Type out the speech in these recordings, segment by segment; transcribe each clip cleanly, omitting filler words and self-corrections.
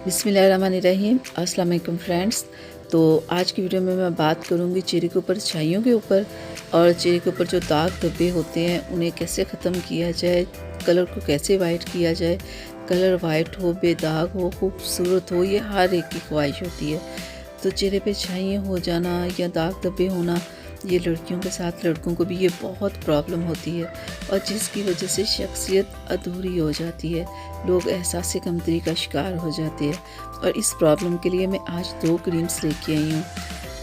बिस्मिल्लाहिर्रहमानिर्रहीम। अस्सलाम वालेकुम फ्रेंड्स। तो आज की वीडियो में मैं बात करूंगी चेहरे के ऊपर छाइयों के ऊपर और चेहरे के ऊपर जो दाग धब्बे होते हैं उन्हें कैसे ख़त्म किया जाए, कलर को कैसे वाइट किया जाए। कलर वाइट हो, बेदाग हो, खूबसूरत हो, ये हर एक की ख्वाहिश होती है। तो चेहरे पे छाइयाँ हो जाना या दाग धब्बे होना, ये लड़कियों के साथ लड़कों को भी ये बहुत प्रॉब्लम होती है और जिसकी वजह से शख्सियत अधूरी हो जाती है, लोग एहसास कमतरी का शिकार हो जाते हैं। और इस प्रॉब्लम के लिए मैं आज 2 क्रीम्स लेके आई हूँ।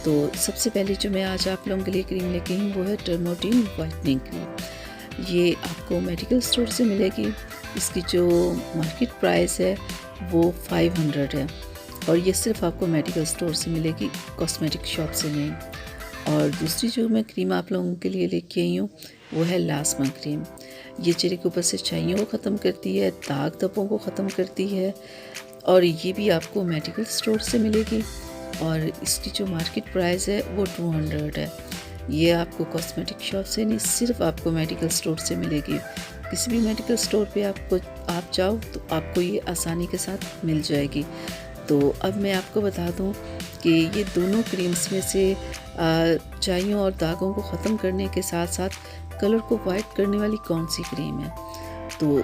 तो सबसे पहले जो मैं आज आप लोगों के लिए क्रीम लेके आई हूँ वो है डर्मोटीन वाइटनिंग क्रीम। ये आपको मेडिकल स्टोर से मिलेगी। इसकी जो मार्केट प्राइस है वो 500 है और ये सिर्फ आपको मेडिकल स्टोर से मिलेगी, कॉस्मेटिक शॉप से नहीं। और दूसरी जो मैं क्रीम आप लोगों के लिए लेके आई हूँ वो है लास्मा क्रीम। ये चेहरे के ऊपर से छाइयों को ख़त्म करती है, दाग धब्बों को ख़त्म करती है और ये भी आपको मेडिकल स्टोर से मिलेगी और इसकी जो मार्केट प्राइस है वो 200 है। ये आपको कॉस्मेटिक शॉप से नहीं, सिर्फ आपको मेडिकल स्टोर से मिलेगी। किसी भी मेडिकल स्टोर पे आप जाओ तो आपको ये आसानी के साथ मिल जाएगी। तो अब मैं आपको बता दूं कि ये दोनों क्रीम्स में से छाइयों और दागों को ख़त्म करने के साथ साथ कलर को वाइट करने वाली कौन सी क्रीम है। तो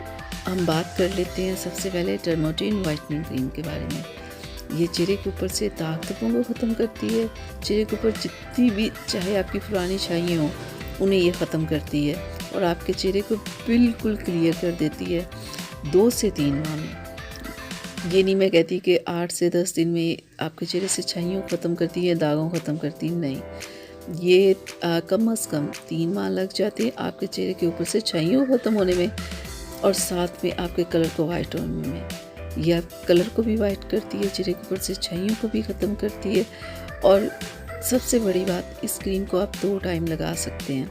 हम बात कर लेते हैं सबसे पहले डर्मोटीन वाइटनिंग क्रीम के बारे में। ये चेहरे के ऊपर से दाग धब्बों को ख़त्म करती है। चेहरे के ऊपर जितनी भी चाहे आपकी पुरानी छाइयाँ हों उन्हें ये ख़त्म करती है और आपके चेहरे को बिल्कुल क्लियर कर देती है 2 से 3 माह में। ये नहीं मैं कहती कि 8 से 10 दिन में आपके चेहरे से छाइयों ख़त्म करती है, दागों ख़त्म करती है, नहीं। ये कम से कम 3 माह लग जाते हैं आपके चेहरे के ऊपर से छाइयों ख़त्म होने में और साथ में आपके कलर को वाइट होने में। यह कलर को भी वाइट करती है, चेहरे के ऊपर से छाइयों को भी ख़त्म करती है। और सबसे बड़ी बात, इस क्रीम को आप 2 टाइम लगा सकते हैं।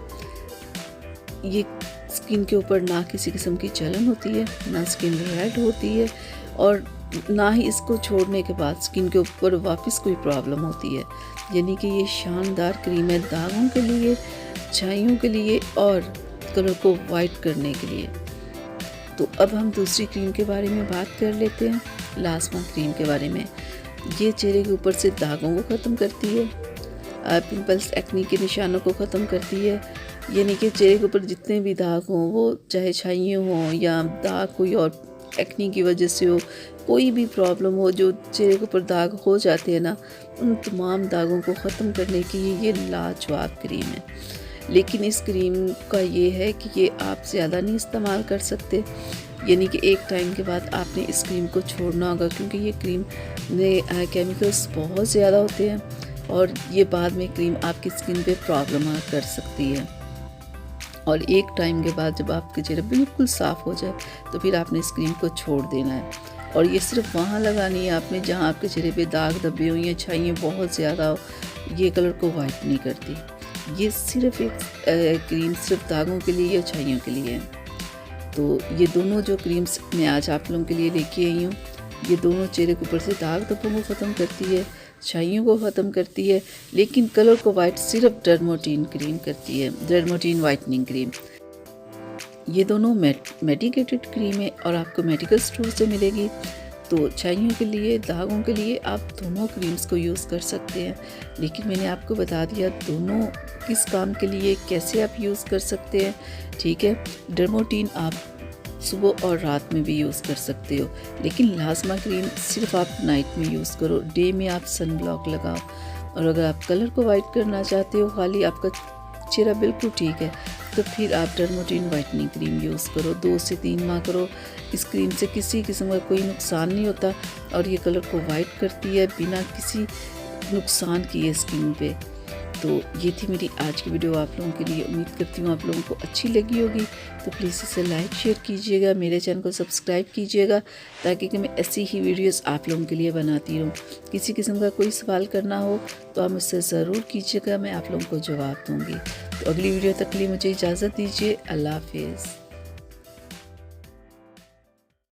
ये स्किन के ऊपर ना किसी किस्म की जलन होती है, ना स्किन रेड होती है और ना ही इसको छोड़ने के बाद स्किन के ऊपर वापस कोई प्रॉब्लम होती है। यानी कि ये शानदार क्रीम है दागों के लिए, छाइयों के लिए और कलर को वाइट करने के लिए। तो अब हम दूसरी क्रीम के बारे में बात कर लेते हैं, लास्मा क्रीम के बारे में। ये चेहरे के ऊपर से दागों को ख़त्म करती है, पिंपल्स एक्ने के निशानों को ख़त्म करती है। यानी कि चेहरे के ऊपर जितने भी दाग हों, वो चाहे छाइयाँ हों या दाग कोई और एक्ने की वजह से हो, कोई भी प्रॉब्लम हो, जो चेहरे के ऊपर दाग हो जाते हैं ना, उन तमाम दागों को ख़त्म करने की ये लाजवाब क्रीम है। लेकिन इस क्रीम का ये है कि ये आप ज़्यादा नहीं इस्तेमाल कर सकते। यानी कि एक टाइम के बाद आपने इस क्रीम को छोड़ना होगा क्योंकि ये क्रीम में केमिकल्स बहुत ज़्यादा होते हैं और ये बाद में क्रीम आपकी स्किन पे प्रॉब्लम कर सकती है। और एक टाइम के बाद जब आपके चेहरा बिल्कुल साफ़ हो जाए तो फिर आपने इस क्रीम को छोड़ देना है। और ये सिर्फ वहाँ लगानी है आपने जहाँ आपके चेहरे पे दाग धब्बे हो या छाइयाँ बहुत ज़्यादा हो। ये कलर को वाइट नहीं करती। ये सिर्फ एक क्रीम सिर्फ दागों के लिए या छाइयों के लिए है। तो ये दोनों जो क्रीम्स मैं आज आप लोगों के लिए लेके आई हूँ, ये दोनों चेहरे के ऊपर से दाग धब्बों को ख़त्म करती है, छाइयों को ख़त्म करती है, लेकिन कलर को वाइट सिर्फ डर्मोटीन क्रीम करती है, डर्मोटीन वाइटनिंग क्रीम। ये दोनों मेडिकेटेड क्रीम है और आपको मेडिकल स्टोर से मिलेगी। तो छाइयों के लिए, दागों के लिए आप दोनों क्रीम्स को यूज़ कर सकते हैं। लेकिन मैंने आपको बता दिया दोनों किस काम के लिए, कैसे आप यूज़ कर सकते हैं। ठीक है, डर्मोटीन आप सुबह और रात में भी यूज़ कर सकते हो, लेकिन लास्मा क्रीम सिर्फ आप नाइट में यूज़ करो। डे में आप सन ब्लॉक लगाओ। और अगर आप कलर को वाइट करना चाहते हो, खाली आपका चेहरा बिल्कुल ठीक है, तो फिर आप डर्मोटीन वाइटनिंग क्रीम यूज़ करो। 2 से 3 माह करो। इस क्रीम से किसी किस्म का कोई नुकसान नहीं होता और ये कलर को वाइट करती है बिना किसी नुकसान किए स्किन पे। तो ये थी मेरी आज की वीडियो आप लोगों के लिए। उम्मीद करती हूँ आप लोगों को अच्छी लगी होगी। तो प्लीज़ इसे लाइक शेयर कीजिएगा, मेरे चैनल को सब्सक्राइब कीजिएगा ताकि कि मैं ऐसी ही वीडियोस आप लोगों के लिए बनाती रहूँ। किसी किस्म का कोई सवाल करना हो तो आप मुझसे ज़रूर कीजिएगा, मैं आप लोगों को जवाब दूँगी। तो अगली वीडियो तक के लिए मुझे इजाज़त दीजिए। अल्लाह हाफिज़।